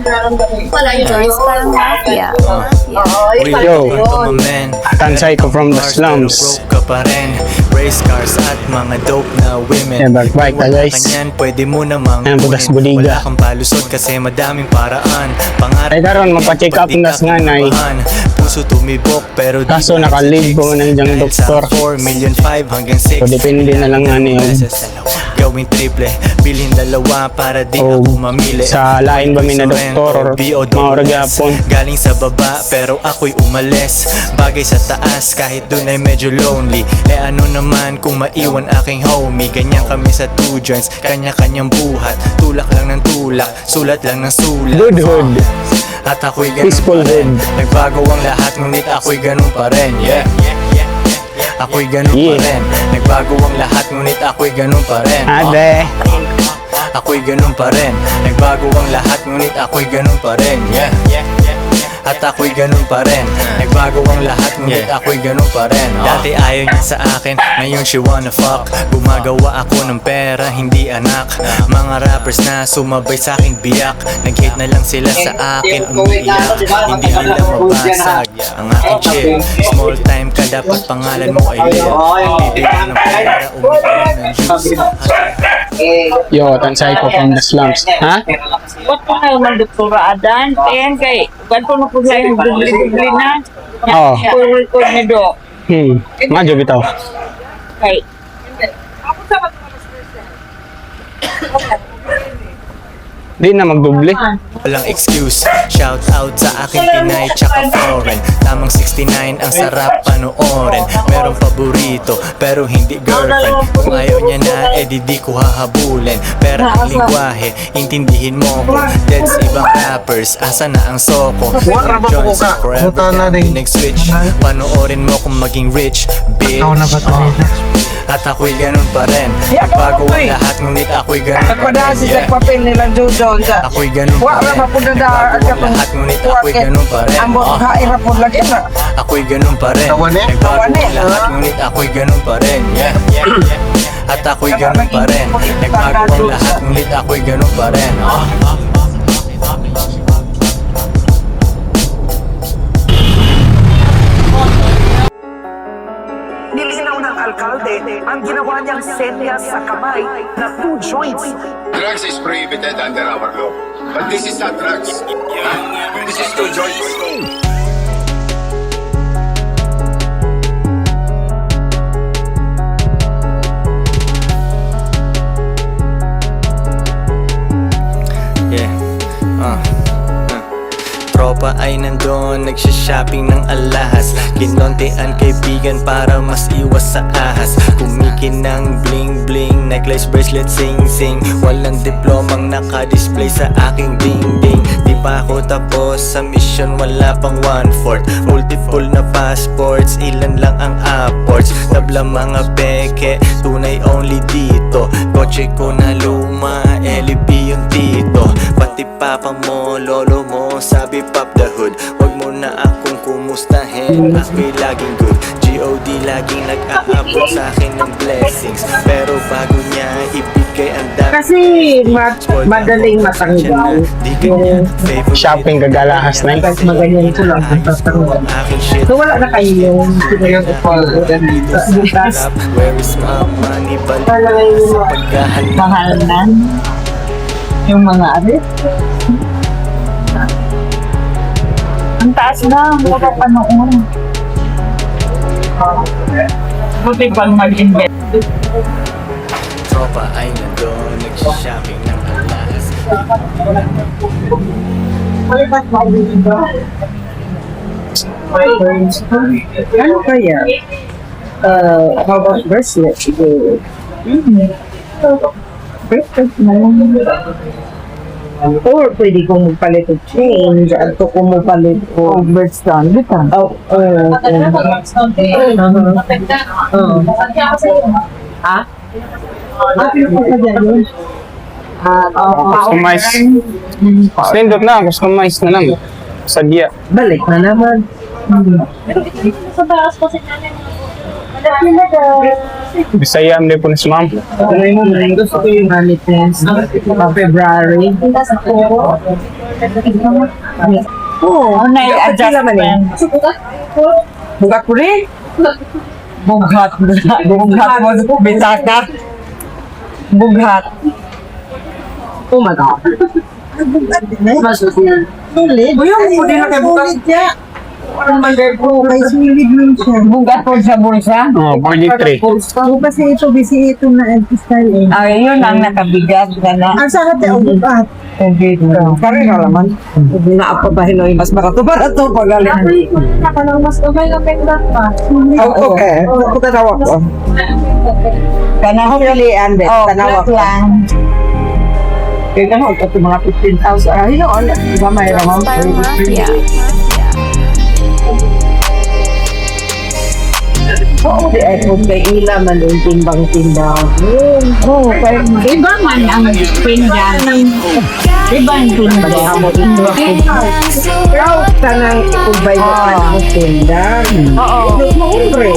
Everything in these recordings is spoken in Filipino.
Joyce parang mafia. Yo, Tansay ko from the slums. Broke ka pa rin. Race cars at mga dope na women. Yeah, back ka guys. Kanyan, pwede mo namang Ayan, budas buliga. wala kang palusot kasi madaming paraan. Pangarap Ay karon magpa-check up nas nanay. Puso tumibok pero di Kaso ka naka-leave ko na diyang dahil sa doktor. 4,500,000 hanggang 6. So depende na lang ano yun. Gawing triple, bilhin dalawa para di O, ako mamili. sa lain ba may na doktor or maura gyapon. Galing sa baba pero ako'y umalis. Bagay sa taas kahit dun ay medyo lonely. Eh ano naman kung maiwan aking homie. Ganyan kami sa two joints, kanya-kanyang buhat. Tulak lang ng tulak, sulat lang ng sulat. Good hood. At ako'y ganun Peaceful pa rin. hood. Nagbago ang lahat ngunit ako'y ganun pa rin. Yeah. Ako'y ganun pa rin. Nagbago ang lahat ngunit ako'y ganun pa rin. Ade. Ako'y ganun pa rin. Nagbago ang lahat ngunit ako'y ganun pa rin. Yeah. At ako'y ganun pa rin. Nagbago ang lahat ngunit ako'y ganun pa rin. Dati ayaw niya sa akin, ngayon she wanna fuck. Gumagawa ako ng pera, hindi anak. Mga rappers na sumabay sa akin biyak. Nag-hate na lang sila sa akin, umiiyak. Hindi nila mabasag ang aking chill. Small time ka, dapat pangalan mo ay Lil. Bibigyan ng pera, umiiyak ng juice. Yo, Tansay ko from the slums. Ha? Ba't pa kayo man doktora Adan? Ayan kay, ba't po na po sa yung dubli-dubli na? Oo. Record ni Do. Madyo bitaw. Kay, Di na magdoble. Walang excuse, shout out sa aking Pinay tsaka foreign. Tamang 69 ang sarap panoorin. Merong paborito pero hindi girlfriend. Kung ayaw niya na di ko hahabulin. Pera ang lingwahe, intindihin mo ko. Deads ibang rappers, asa na ang soko. Jones forever nag-switch. Panoorin mo kung maging rich, bitch. At ako'y ganun pa rin. Nagbago ang lahat ngunit ako'y ganun pa rin. Sa papel nila Jojon sa Ako'y ganun pa wala rin. na po na dahar Nagbago ang lahat ngunit ako'y ganun pa rin. ang kain na po lagi na Ako'y ganun pa rin. Nagbago ang lahat ngunit ako'y ganun pa rin. At ako'y ganun pa rin. Nagbago ang lahat ngunit ako'y ganun pa rin. Nilinaw ng alkalde ang ginawa niyang senyas sa kamay na 2 joints. Drugs is prohibited under our law. But this is not drugs. This is 2 joints. Tropa ay nandun, nagsha-shopping ng alahas. Kinontean kaibigan para mas iwas sa ahas. Kumikin ng bling-bling, necklace, bracelet, sing-sing. Walang diplomang naka-display sa aking ding-ding. Di pa ako tapos sa mission, wala pang 1/4. Multiple na passports, ilan lang ang apports. Tabla mga peke, tunay only dito. Kotse ko na luma, LB yung tito. Pati papa mo, lolo mo, sabi pop the hood. Wag mo na akong kumustahin, ako'y laging good. G.O.D. laging nag-aabot sa akin ng blessings. Pero bago niya ibigay ang dami. kasi madaling matanggal yung Shopping kagalahas na yun. maganyan ko lang tatanggal. Aking shit. So wala na kayo yung bukas Where is my money? Balik wala yung sa paghahanap. mahalan yung mga arit. Ang taas na, wala pa noon. Buti pang mag-invest. Tropa ay nandun, nagsha-shopping ng alahas. Ano kaya? How about bracelet? Bracelet na lang. Or pwede kong magpalit o change at ko magpalit o birthstone. Dito? Ha? Customize. Slindot na, customize na lang. Sadya. Balik na naman. Bisaya mo po na si ma'am. Gusto ko yung amethyst. February. Oo, Ano yung adjustment? bugat ko rin. Bughat mo, bitaka. Bughat. Oh my God. Sulit? Uy, ang pwede na kayo bugat. Ang magay po. May sulit nun siya. Bugat po sa bulsa? Oh, 43. Kasi ito na style. Ay, yun ang nakabigat ka na. Ang sakit ay bugat. Kari na naman. Hindi na ako ba hinoy mas barato pagaling. Mas okay na pindot pa. Okay. Ako tanawa ko. Kanang pilihan din. Tanawa ko. Kaya na ako mga 15,000. Ay, no, gamay naman. Oo, di ay kung kay ila man yung timbang-timbang. Oo, kaya Iba man ang pinggan. Iba ang pinggan. ikaw tanang ikubay mo pa mo timbang. Oo. Maumbre.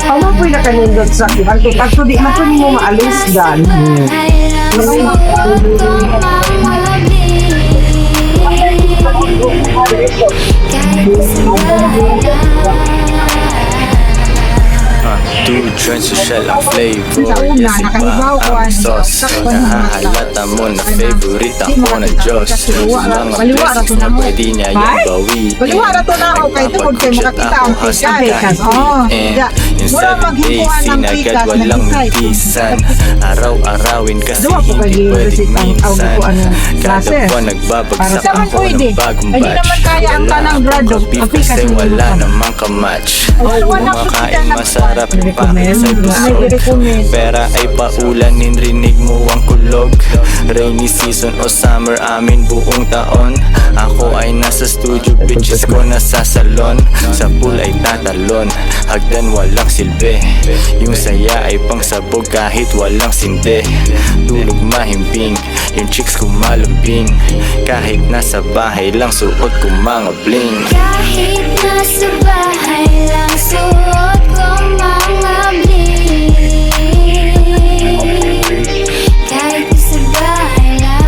Ano po yung nakanindot sa kiban? Kasi di man mo maalis dan. Two joints social ang flavor. Yes, iba ang sauce. Nahahalata mo na favorite ako ng Diyos. Yung mga blessings na pwede niya yung bawi. Baliwara to na ako kay tungkol kayo makakita ang pikas. Yung 7 days, sinagad walang mitisan. Araw-arawin kasi hindi pwedeng minsan. Kada buwan nagbabagsak ako ng bagong batch. Wala akong beef kasi wala namang kamatch. Kumakain masarap pangit sa gusto. Pera ay paulanin, rinig mo ang kulog. Rainy season o summer, amin buong taon. Ako ay nasa studio, bitches ko nasa salon. Sa pool ay tatalon, hagdan walang silbi. Yung saya ay pangsabog kahit walang sinde. Tulog mahimbing, yung chicks ko malambing. Kahit nasa bahay lang suot ko mga bling. Kahit nasa bahay lang suot ko mga bling. Kahit nasa bahay lang.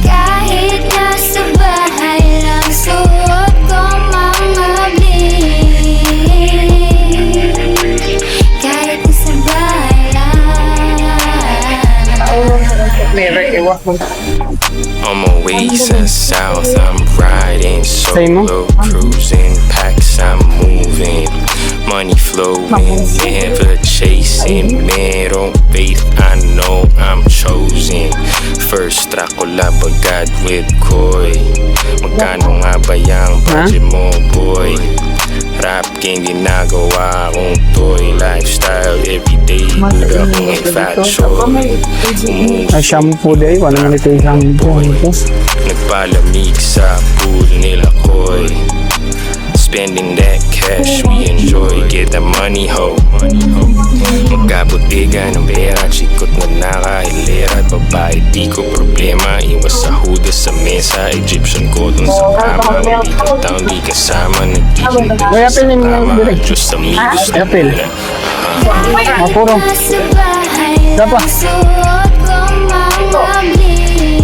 Kahit nasa bahay lang suot ko mga bling. Kahit nasa bahay lang. On my way south, I'm riding solo, cruising packs, I'm moving, money flowing, never chasing, merong faith, I know I'm chosen. First track ko labagad with Koy. Magkano nga ba yung budget mo, boy? Rap game ginagawa akong toy. Lifestyle everyday, buda kong infatual. Ay, shampoo day. Wala naman ito yung shampoo. Nagpalamig sa pool nila koy. Spending that cash, we enjoy. Get the money, ho. Magkabutigan ng pera, chikot na nakahilera. Babae, di ko problema. Iwas sa huda sa mesa. Egyptian ko dun sa kama. Mabitang taon, di kasama. Nagtitinda Kaya sa pilin mo kama. direct. Diyos sa amigos na Apple. nila. Mapuro. Nasa bahay Dapa. lang suot ko mga bling.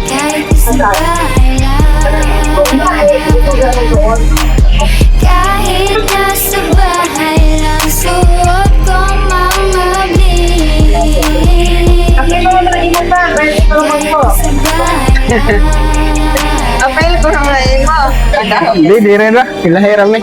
Kahit nasa bahay lang. Kahit nasa bahay lang suot ko mga bling. Kahit nasa bahay lang. Apel ko ng lain mo. Hindi, di rin na. Ilahiram eh.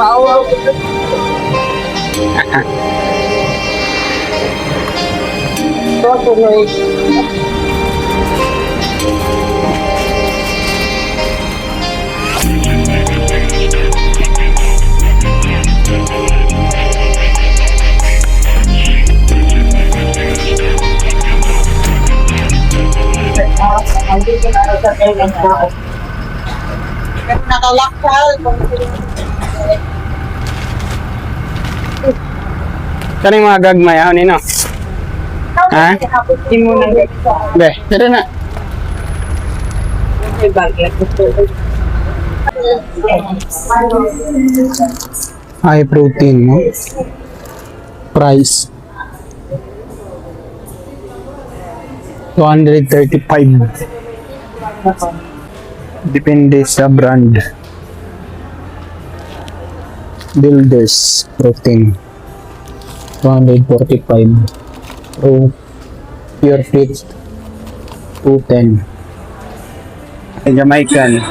Kaning mga gagmay, ako nino. Ha? Be, tira na. High protein, no? Price. 235. Depende sa brand. Builders protein. 245. Pure Fit 210. Jamaican.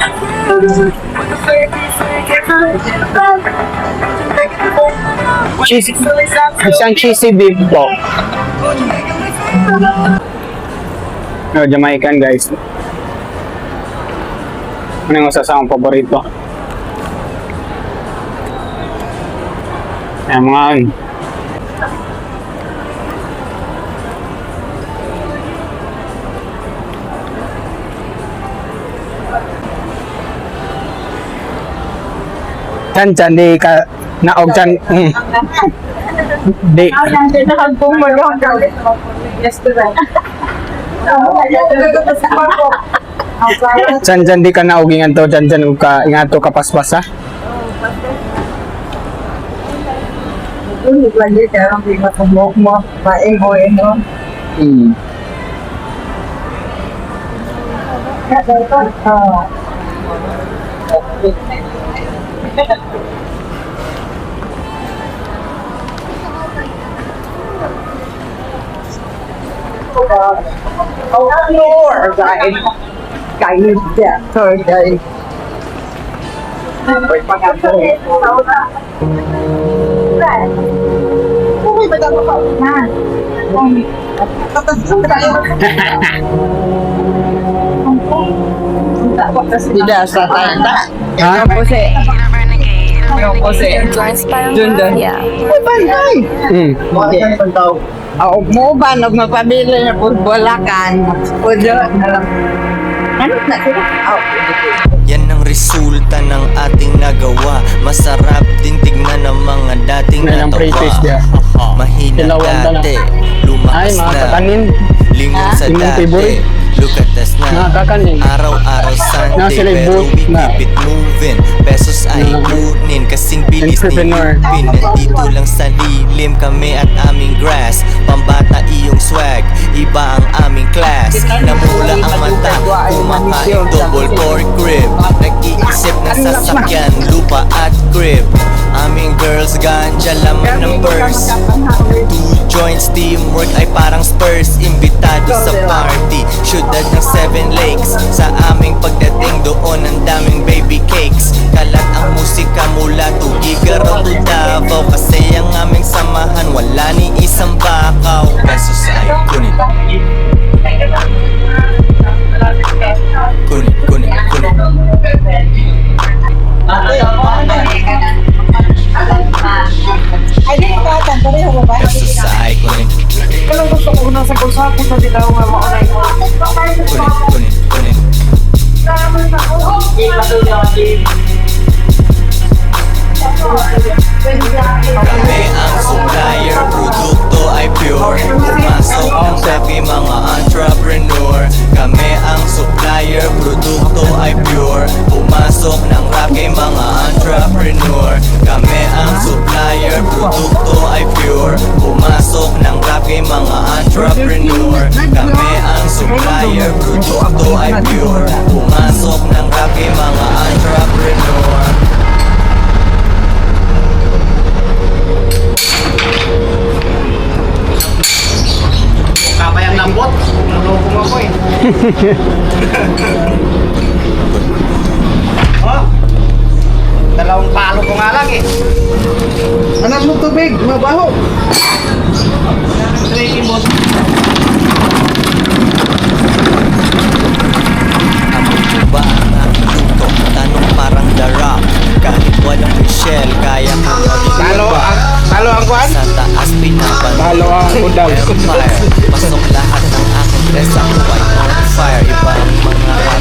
Cheesy. Isang cheesy beef po. No, Jamaican guys. Ano yung isa sa akong paborito? Ayan mga yun. Chan, di ka naog chan. Di. Chan, di ka naog ingan to, chan, ka ingat to kapaspas ha. Lagi sekarang di matumok mo, maing-oing mo. Lord, guys. Guys, yeah, sorry, guys. Tidak sa tanda. Ha? Bantay. Mo ba nag magpabili na bulakan? Ojo. Ano na sila? Yan ang resulta ng ating nagawa. Masarap din tignan ng mga dating Yan ang pre-taste niya. Mahina Ilawan ka na. dati, Ay, lumakas mga na. kakanin. Lingon sa Yung dati, favorite. look at us Mga na. kakanin. Araw-araw Na Sunday, sila pero both we na. keep it moving. Pesos ay kunin, kasing bilis ni Entrepreneur. Lupin. Nandito lang sa lilim kami at aming grass. Pambata iyong swag, iba ang aming class. Namula ang mata, kumakain double core crib. Nag-iisip na sasakyan, lupa at crib. Aming girls ganja laman ng purse. 2 joints, teamwork ay parang Spurs. Imbitado sa party, syudad ng 7 lakes. Sa aming pagdating doon ang daming baby cakes. Kalat ang musika mula Tugigarao to Davao. Kasi ang aming samahan wala ni isang bakaw. Pesos ay kunin. Kunin, kunin, kunin. Pesos ay kunin. Kalau gusto ko na sa kursa ko sa dito nga maunay ko. Kunin, kunin, kunin. Kami ang supplier, produkto ay pure. Pumasok ang sabi mga entrepreneur. Kami ang supplier, produkto ay pure. Pumasok ng rapi mga entrepreneur. Kami ang supplier, produkto ay pure. Pumasok ng rapi mga entrepreneur. Kami ang supplier, produkto ay pure. Pumasok ng rapi mga entrepreneur. Kapayang lambot. Nalukong ako eh. Oh. Dalawang palo ko nga lang eh. Anak mo tubig, mabaho. Ready boss. Amoy mo ba ang aking luto? Tanong parang The Rock. Kahit walang Michelle, kaya ko Talo ang kwan? sa taas pinapan. Talo ang udal. Pasok lahat ng aking dress. Ako ay on fire. Iba ang mga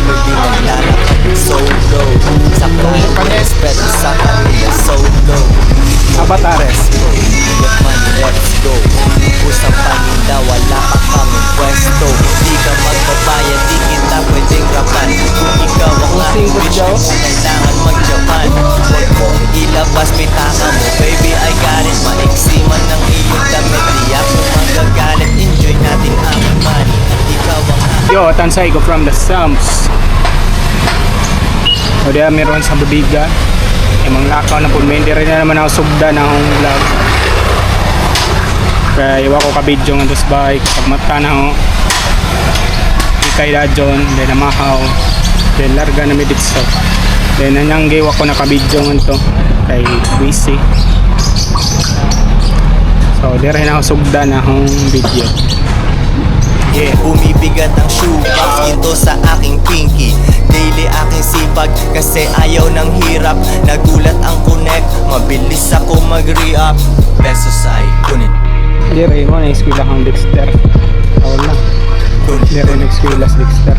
Buhatan sa ko from the Sums. O diya meron sa bodega. Mga lakaw na po. Hindi rin na naman ako sugda na akong vlog. Kaya iwa ko ka-video nga dos bike. Pag mata na ako. Ikay na dyan. Then namahaw. Then larga na may ditso. Then nanyang giwa ko na ka-video nga to. Kay busy. So di rin ako sugda na akong video. Yeah, bumibigat ang shoebox ito sa aking pinky. Daily aking sipag kasi ayaw ng hirap. Nagulat ang connect, mabilis ako mag-re-up. Pesos ay kunin. Di rin mo na eskwela kang Dexter. Tawag na. Di rin eskwela sa Dexter.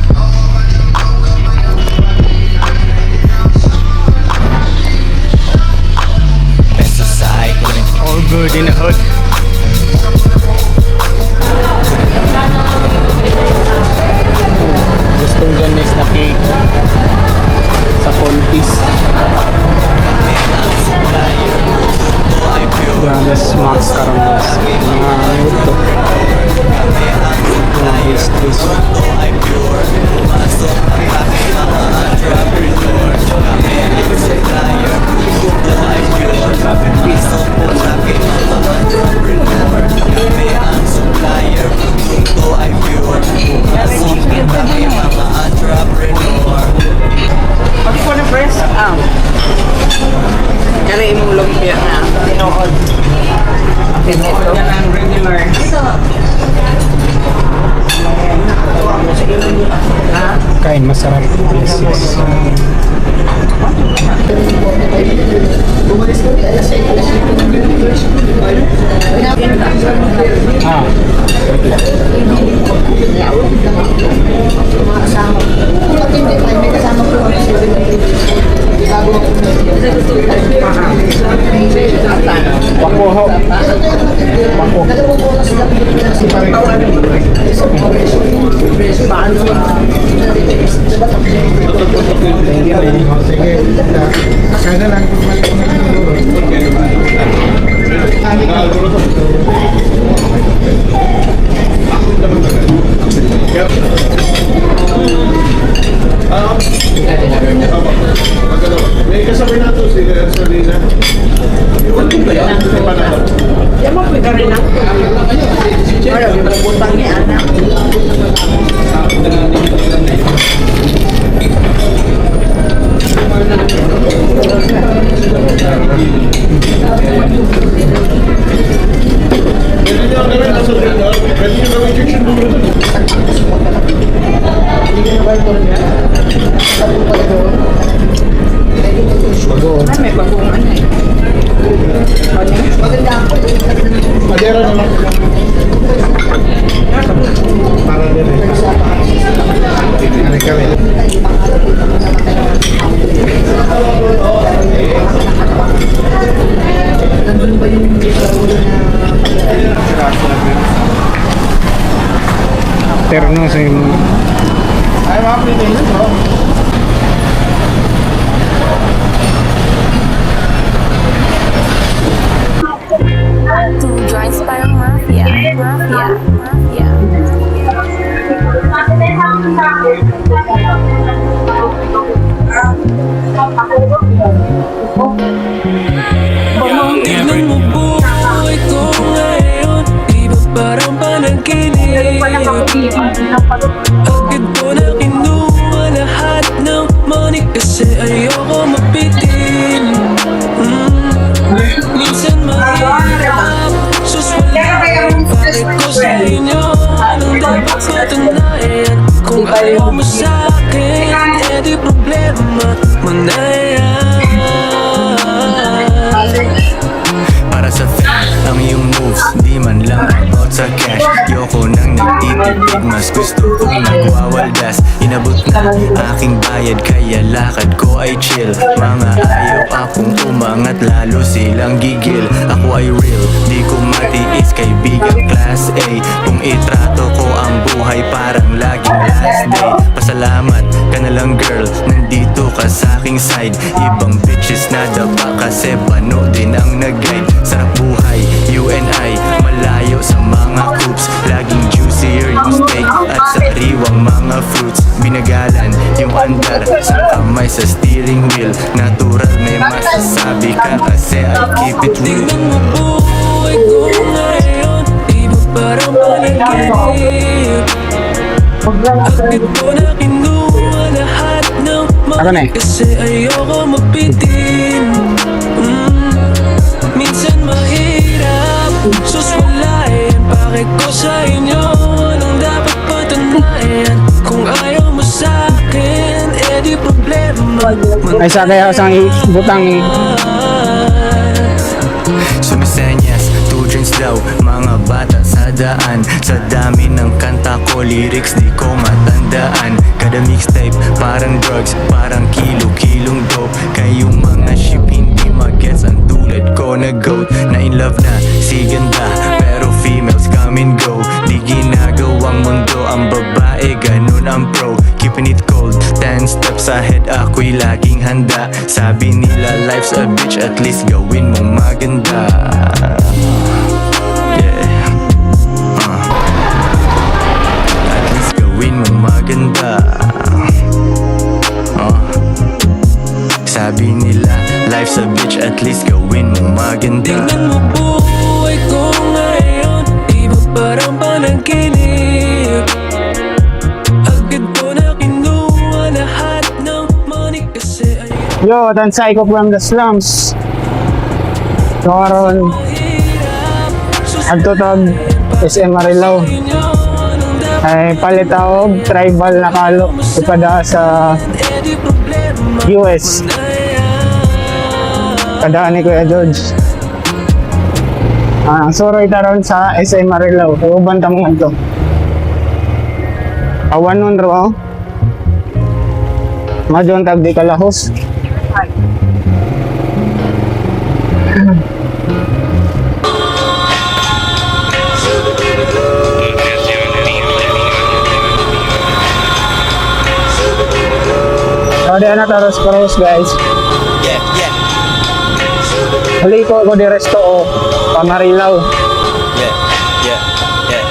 Pesos ay kunin. All good in the hood. Gusto ko dyan next na cake sa Contis. Grabe smacks karoon mga ito. Mga pastries. Pati ko na press. Kaya imong lumpia na. Tinood. Tinood na lang regular. Kain masarap. Yes, yes. Ah. Wako ho. Wako. May kasabay na ito si Solina. Yan mo pwede rin ang wala, bubutang ni anak. Pwede niyo ang gawin na Solina. Pwede niyo gawin injection mo rin. Ay, may bagungan eh. Madera naman. Para din eh. Ano kami? Terno sa yung Ay, mga pilitin bro. Two joints parang mafia. Tignan mo buhay ko ngayon, di ba parang panaginip? Agad ko na kinuha lahat ng money kasi ayoko mapitin. Minsan mahirap, suswala bakit ko sa inyo? Anong dapat patunayan? Kung ayaw mo sa'kin, edi problema mo na yan. Para sa fame, ang iyong moves, di man lang about sa cash. Yoko nang nagtitipid, mas gusto kong nagwawaldas. Inabot na aking bayad, kaya lakad ko ay chill. Mga ayaw akong umangat, lalo silang gigil. Ako ay real, di ko matiis, kaibigan class A. Kung itrato ko ang buhay parang laging last day. Pasalamat ka na lang girl, nandito ka sa aking side. Ibang bitches na dapa kasi bano din ang nag-guide. Sarap buhay, you and I, malayo sa mga coops. Laging juicier yung steak at sariwang mga fruits. Binagalan yung andar sa kamay sa steering wheel. Natural may masasabi ka kasi I keep it real. Tingnan mo buhay ko ngayon, di ba parang panaginip? Agad ko na kinuha lahat ng mali kasi ayoko mapitin. Minsan mahirap suswalayan, bakit ko sa inyo anong dapat patunayan? Kung ayaw mo sa'kin, eh di problema. Ay sa kaya sang butang Sumisenyas, 2 drinks daw, mga bata sa daan. Sa dami ng kanta ko, lyrics di ko matandaan. Kada mixtape, parang drugs, parang kilo-kilong dope. Kayong mga ship hindi magets ang tulad ko na goat. Na in love na, si ganda, pero females come and go. Di ginagawang mundo ang babae, ganun ang pro. Keeping it cold, 10 steps ahead, ako'y laging handa. Sabi nila life's a bitch, at least gawin mong maganda. Yeah, at least gawin mong maganda. Sabi nila life's a bitch, at least gawin mong maganda. Tingnan mo buhay ko ngayon, di ba parang panaginip? Agad ko na kinuha lahat ng money kasi ayoko Yo, tansay ko from the slums. So karon agtutog SM Marilao ay palit ako tribal na kalo ipada sa US. Kadaan ni Kuya George. Soroy taron sa SM Marilao. Uban ta mo ito. Awan nun ro. Madyon tag di kalahos. So, di na taros paros guys. Yeah, yeah, Huli ko di resto o Pamarilaw. yeah, yeah, yeah,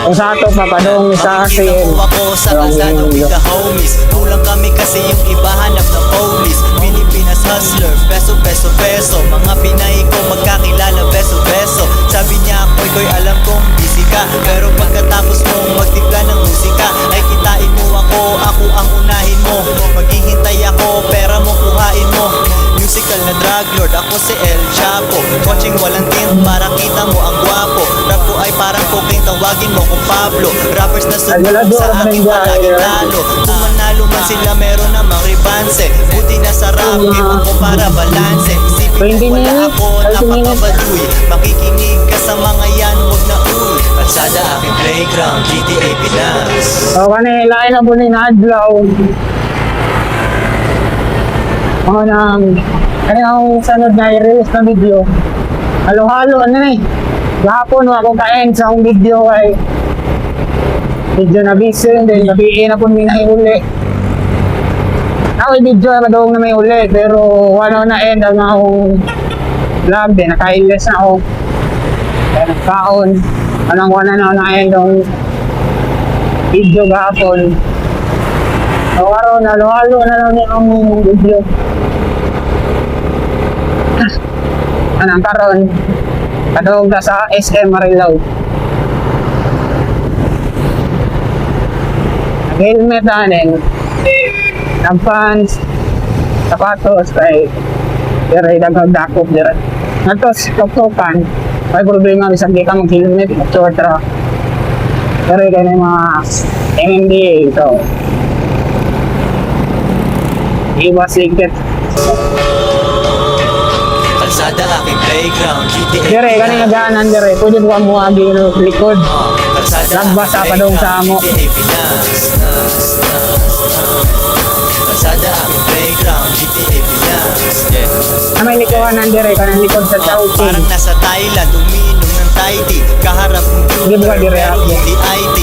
Kung sa ato papadong sa Makikita mo ako sa kalsada with the homies. Kulang kami kasi yung iba hanap ng police. Pilipinas hustler, peso, peso, peso. Mga Pinay ko magkakilala, beso, beso. Sabi niya ko'y alam kong busy ka, pero pagkatapos mong magtimpla ng musika ay kitain mo ako ang unahin mo. Maghihintay ako, pera mo kuhain mo. Musical na drug lord, ako si El Chapo. Watching walang tint para kita mo ang gwapo. Rap ko ay parang cocaine, tawagin mo kung Pablo. Rappers na sumunod sa akin palaging talo. Kung manalo man sila meron namang ribanse. Buti na sa rap, iwan ko para balanse. Isipin mo wala ako, napakabaduy. Makikinig ka sa mga yan, huwag na uy. Kalsada aking playground, GTA Pinas. O kanilain na po ni Nadlaw. Mga nang kanyang sanod na i-release na video. Halo-halo ano eh. Gahapon ako kain sa akong video ay video na busy, then gabiin na po may naiuli. Ako yung video ay madawang na may uli, pero wala na end ang akong vlog din, naka-ilis na ako. Kaya nagkaon, anong wala na ako na-end ang video gahapon. So karon halo-halo na lang yung video. Anong karon kadawag na sa SM Marilao. Nag-helmet natin, nag-pants, sapatos, ay dire dagdag-dakop dire. Natos, tuktukan, may problema isang di ka mag-helmet, short ra. Dire kayo ng mga MMDA ito. Iwas ligit. Kalsada aking playground, GTA Dire, kanina gaanan dire, pwede buka mo agi yung likod. Lagbasa pa dong sa amo. Kalsada aking playground, GTA Pinas. Na may likuhanan dire, kanang likod sa Chowking. Parang nasa Thailand, umiinom ng Thai tea. Kaharap Hindi computer, ba dire pero ako? hindi ID.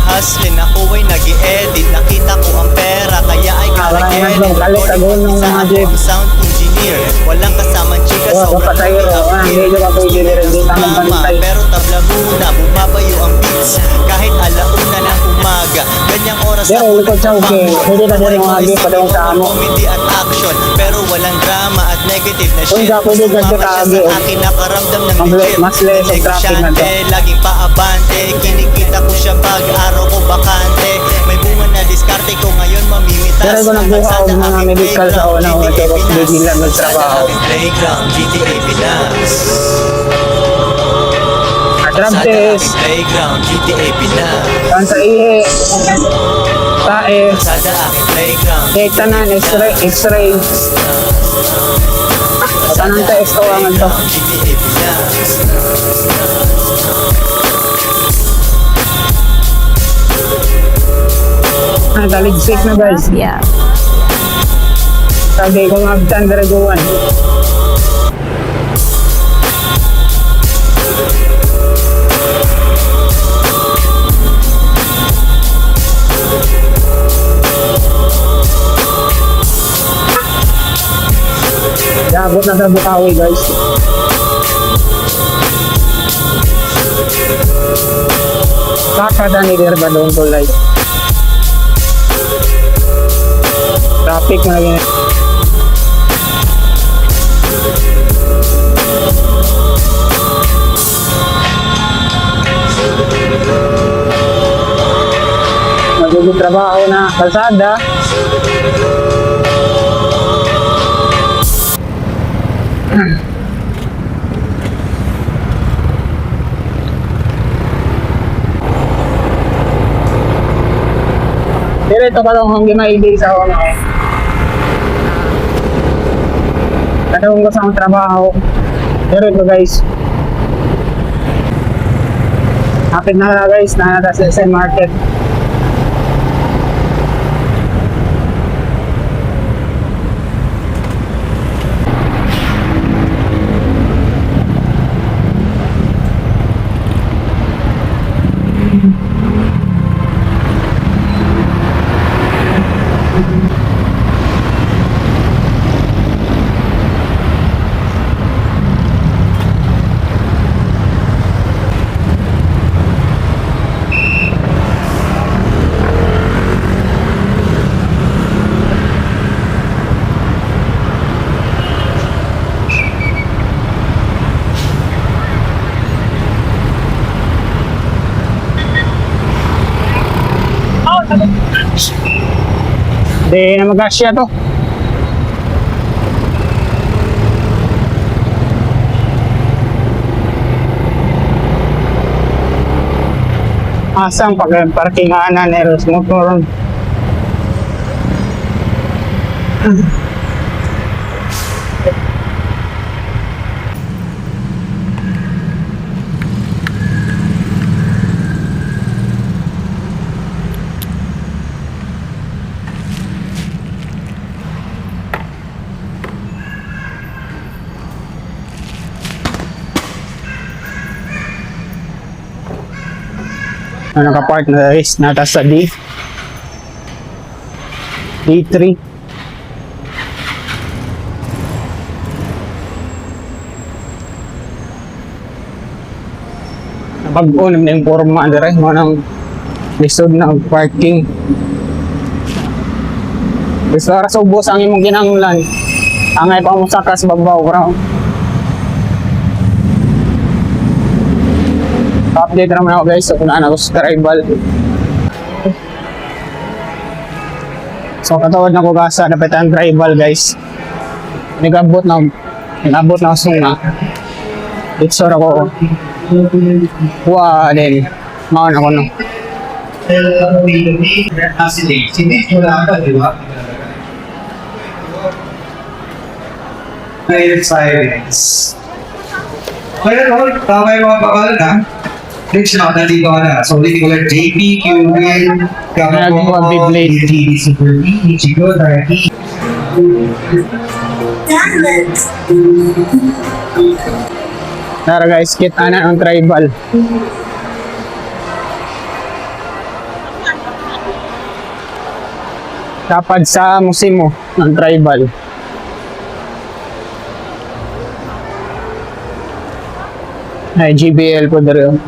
Hustlin, ako ay nag-i-edit. Nakita ko ang pera, kaya ay Parang kalagedit. nagkalit, agol ng mga jeep. Sound engineer, walang kasamang chika sa sobrang kapatayro. Hindi ka pwede rin dito ang Mama, pantay. pero tabla muna, bumabayo ang beats kahit alauna ng umaga. Ganyang oras Pero likod sa okay, hindi na din mga agi pa daw sa amo. comedy at action, pero walang drama at negative na Kung shit. ka pwede Sumama ganda siya ka, sa agi, akin, nakaramdam ng Mas legit. mas less ang traffic na to. Negosyante, laging paabante, kinikita ko siya pag araw ko bakante. May bunga na diskarte ko ngayon mamimitas. Pero kung nagbuha Kalsada, ako mga aking medical sa playground, una, GTA ito ko Pinas. hindi nila magtrabaho. Kalsada, aking playground, GTA Pinas. Drug Kalsada, test, aking playground, GTA Pinas. kansa ihe, tae, Kalsada, aking playground, tanan, x-ray, tanang test ko ang ito. GTA Pinas. Nagaligsik na guys. Yeah. Sabi ko nga graduan. Abot na sa Bukawi guys. Kakada ni Derba doon to light. Traffic na lagi. Magiging trabaho na kalsada. Pero ito ka lang kung gimaibig sa ako na. Katawang ko sa akong trabaho. Pero ito guys. Hapit na guys, na sa SM Market. Hindi na mag-asya to. Asang pag-parkinganan eros motor. Nakapark na guys, nata sa D3. Pag-unim na yung forma dire mo ng lisod na parking. Gusto ra sa ubos ang imong ginanglan. Angay pa mo sakas babaw bro. Update naman ako guys, so kung ako sa tribal. So katawad na ko gasa, dapat ang tribal guys. Nagabot na ako sunga. It's sort ako. Wah, din. Maon ako no. Silence. Kaya naman, tama yung mga pangalan ha. Rich na, nandito ka na. So, ulit ko lang JP, QWin, Nagawa Beyblade. TV Super B, Ichigo, Daraki. Tara guys, kita na ang tribal. Tapad sa musimo ng tribal. Ay, GBL po na rin.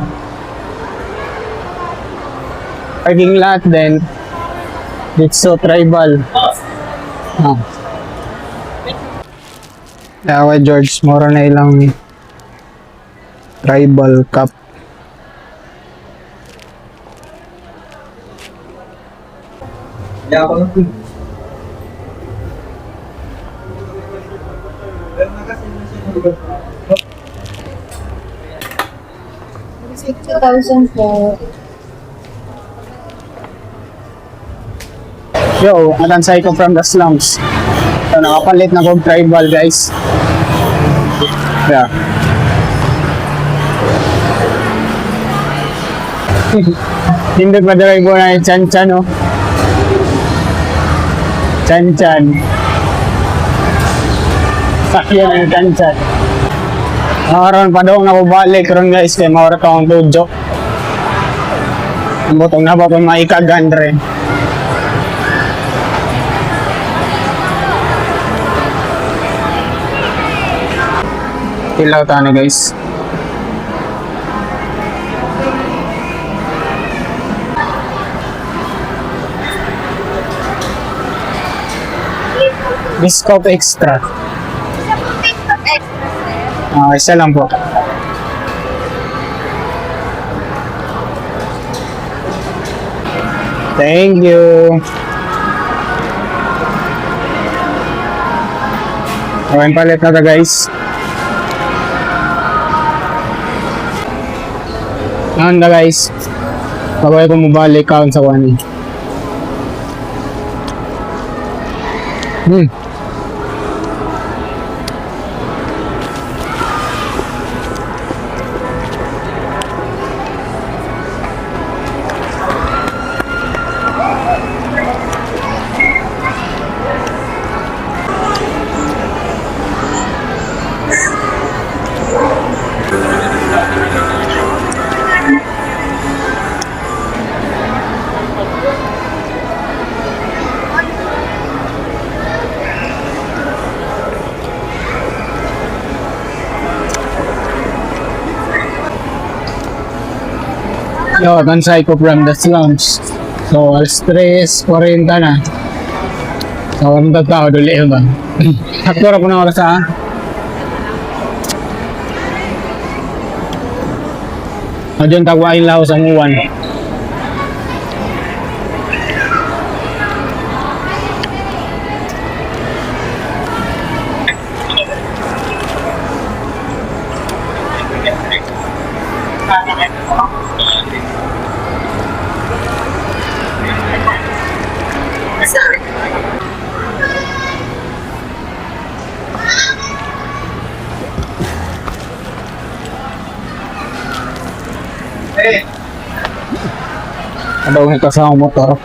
Parking lot din. Ditso Tribal. Ah. Yawa George, mura na ilang Tribal Cup. Yo, atansay ko from the slums. So, nakapalit na kong Tribal, guys. Yeah. Hindi pa drive mo na yung Chan-Chan, oh. Chan-Chan. Sakyan na yung Chan-Chan. Nakaroon pa daw ako balik ron, guys, kaya mawara ka akong tujo. Ang butong na ba kung maikagandre. Ilaw tayo na, guys. Discount extra. Isa lang po. Thank you. Okay, palit na ta, guys. Ano na, guys? Pagawin ko mabalik count sa one. Yo, tansay ko from the slums. So, alas 3:40 na. So, ang tao duli ba? Haktura ko na oras ha. Adyon tagwain lao sa nguwan. Ada yung kasama motor.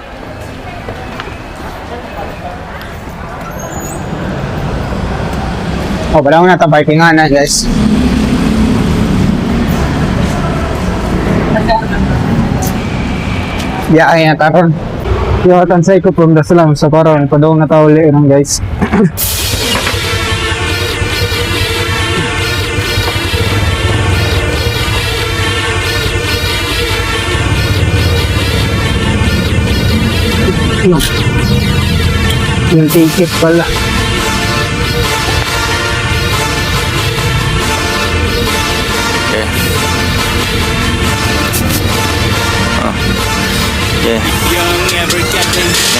Oh, wala ko na tabiking nga na, guys. Ya, ay nataron. Yo, tansay ko from the slum sa karon. Padong natawli ng guys. Yung ticket pala.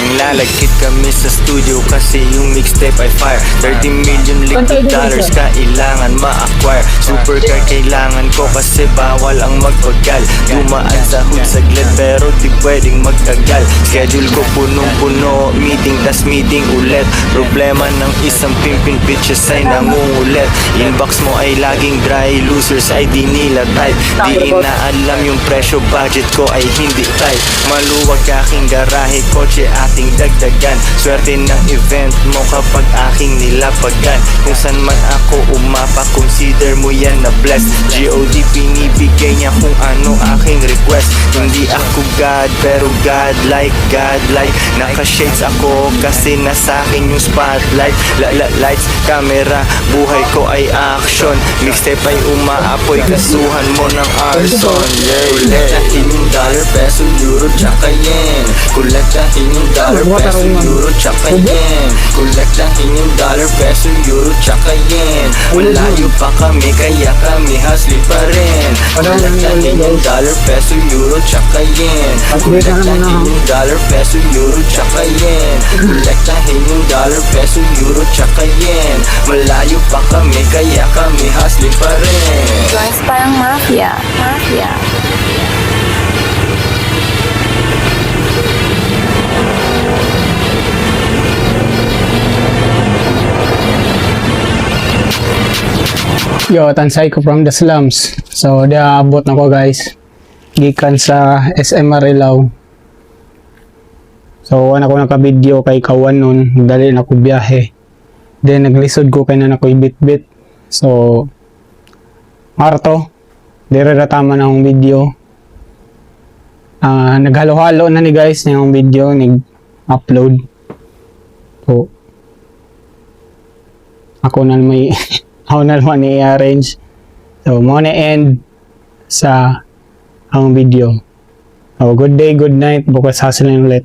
Nanglalagkit kami sa studio kasi yung mixtape ay fire. 30 million liquid dollars kailangan ma-acquire. Supercar kailangan ko kasi bawal ang magpagal. Dumaan sa hood saglit pero di pwedeng magtagal. Schedule ko punong-puno, meeting tas meeting ulit. Problema ng isang pimpin bitches ay nangungulit. Inbox mo ay laging dry, losers ay di nila type. Di inaalam yung presyo, budget ko ay hindi tight. Maluwag aking garahe, kotse ating dagdagan. Swerte ng event mo kapag aking nilapagan. Kung saan man ako umapa, consider mo yan na blessed. G.O.D. pinibigay niya kung ano aking request. Hindi ako God, pero God like. Naka-shades ako kasi nasa akin yung spotlight. Lights, camera, buhay ko ay action. Mixtape ay umaapoy, kasuhan mo ng arson. Kulektahin yung dollar, peso, euro, tsaka yen. Kulektahin yung dollar, peso, euro, tsaka yen. Kulektahin yung dollar, peso, euro, tsaka yen. Malayo pa kami, kaya kami hustling pa rin. Kulektahin yung dollar, peso, euro, tsaka yen. Kulektahin yung dollar, peso, euro, tsaka yen. Kulektahin yung dollar, peso, euro, tsaka yen. Malayo pa kami, kaya kami hustling pa rin. Guys, parang mafia. Yo, tansay ko from the slums. So, diabot na ko guys. Gikan sa SMR Ilaw. So, wala ko naka-video kay Kawan nun. Dali na ko biyahe. Then, naglisod ko kay na ko ibit-bit. So, Marto. Dire na tama na akong video. Naghalo-halo na ni guys na yung video. Nag-upload. So, ako na may ako na naman i-arrange. So, muna end sa ang video. So, good day, good night. Bukas hustling ulit.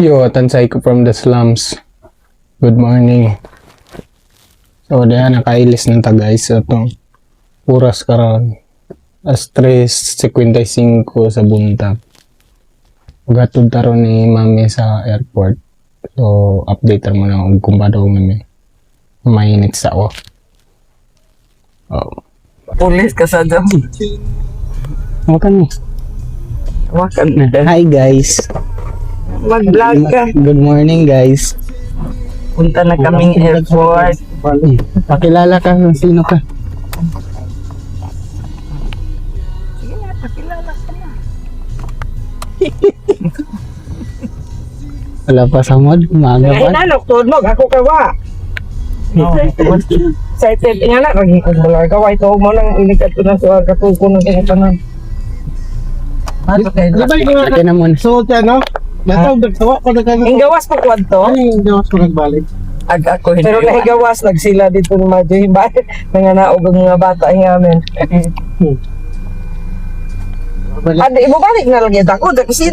Yo, tansay ko from the slums. Good morning. So, diyan nakailis ng ta guys. So, itong oras karon as 3:55 sa buntag. Ugatod taron ni mami sa airport. So, update mo na kung ba daw namin. Mainit sa ako. Oh. Pulis ka sa dam. Wakan mo. Hi guys. Mag-vlog ka. Good morning guys. Punta na kaming airport. Pakilala ka ng sino ka. Sige na, pakilala ka na. Wala pa sa mod. Maaga pa. Hinanok, tudlog. Ako kawa. Excited nga na. Nagikog mo lang kawa. Ito mo nang inikat ko na sa katuko ng kinatanan. Ate na muna. So, ano? Nagsawa ko na kami. Inggawas pa kwadto. Ano yung gawas ko nagbalik? Ako hindi. Pero nahigawas, nagsila dito ng medyo hibay. Nanganaog ang mga bata ngamin. Adi, ibabalik na lang yun ako. Kasi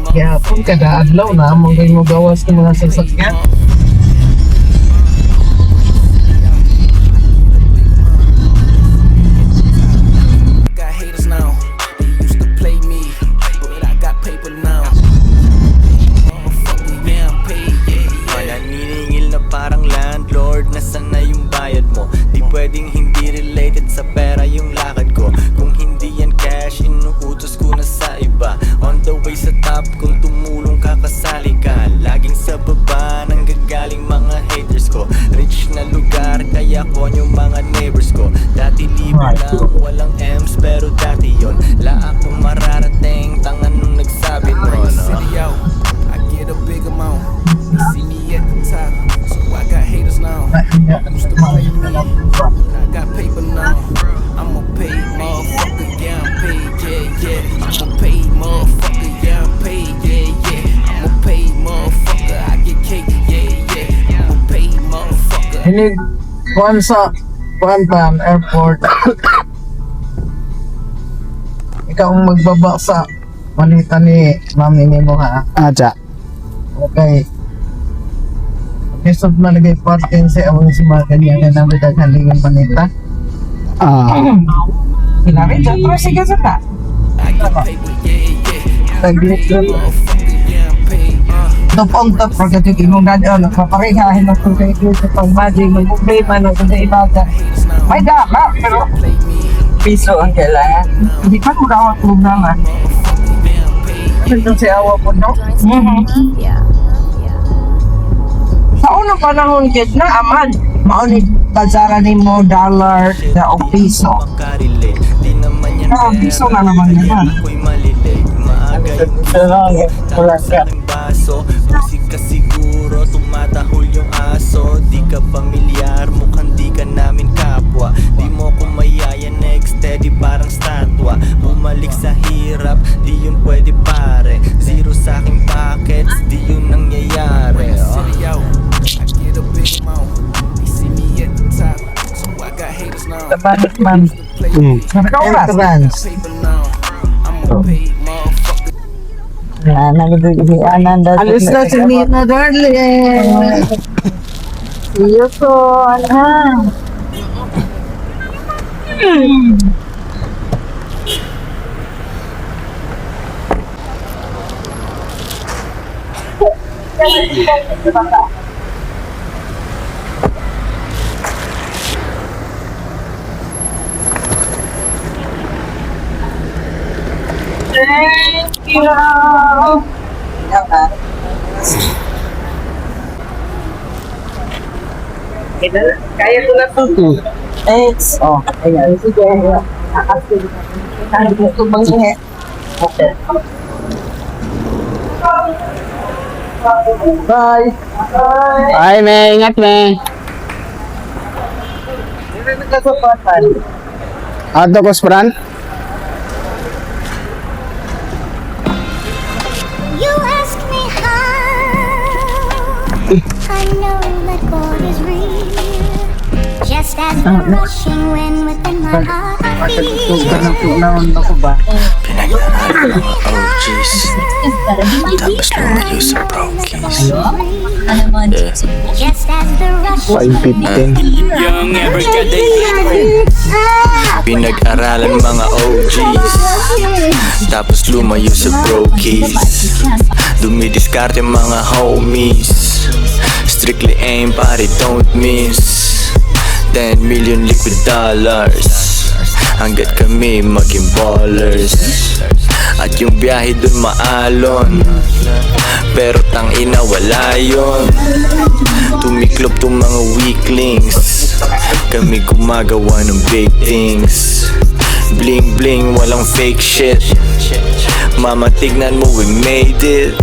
Kaya pun kada adlaw na mong mo gawas ng mga sasakyan. Got haters now. They used to play me, but I got paper now. Motherfucker, yeah, I'm paid, yeah. Naniningil na parang landlord, nasaan na yung bayad mo? Di pwedeng hindi related sa pera yung lakad ko. Kung hindi yan cash, inuutos ko na sa iba. On the way sa top, kung tumulong ka, kasali ka. Laging sa baba, nang gagaling mga haters ko. Rich na lugar, kaya ko yung mga neighbors ko. Dati libre lang, walang M's, pero dati yon. La akong mararating, tangan nung nagsabi mo, no? City out, I get a big amount. They see me at the top, so I got haters now. Used to play me, but I got paper now. I'm a paid motherfucker, yeah, I'm paid, yeah. I'm a paid motherfucker, yeah, I'm paid, yeah. I'm a paid motherfucker, I get cake, yeah. I'm a paid motherfucker. Hinig, kuhan sa Kuantan Airport. Ikaw ang magbaba sa manita ni mami ni mo ha. Aja. Okay. Kesop na lagay parking sa awang si mga ganyan na namin daghalingan manita. Kailangan dyan. Pero sige sa ka. I get paper, yeah. Taglit lang. Motherfucker, yeah, I'm paid, Top on top. Pagkatik imong dadaan. Nagpaparehahin na kung kayo sa pang-budget. May problema na kung sa ibada. May dama. Pero piso ang kailangan. Hindi pa ko daw at naman. ito si awa po, no? Sa unang panahon, kit na, amad, maunit bazara ni mo dollar na o piso. Piso na naman nila. Wala ka. Baso, musika siguro, tumatahol yung aso. Di ka pamilyar, mukhang di ka namin kapwa. Di mo ko mayaya, next steady parang statwa. Bumalik sa hirap, di yun pwede pare. Zero sa aking pockets, di yun nangyayari. Tabanik man. Kauras. Alis na si Mina, darling. See you soon, ha? Thank you. Kaya ko na ito. Thanks. Oh, ayan. Sige. Sabi ko ito bang ihe. Okay. Bye. Ay, may ingat, may. Hindi na nagkasapatan. Ato ko, Spran. You ask me how I know that God is real. Just as the rushing wind within my heart feels. Pinag-aralan mga OGs, tapos lumayo sa brokies. Just as the rushing wind. Young everyday. Pinag-aralan mga OGs, tapos lumayo sa brokies. Dumidiskarte mga homies, strictly aim pare don't miss. 10 million liquid dollars, hanggat kami maging ballers. At yung biyahe dun maalon, pero tangina wala yun. Tumiklop tong mga weaklings, kami gumagawa ng big things. Bling bling, walang fake shit. Mama tignan mo, we made it.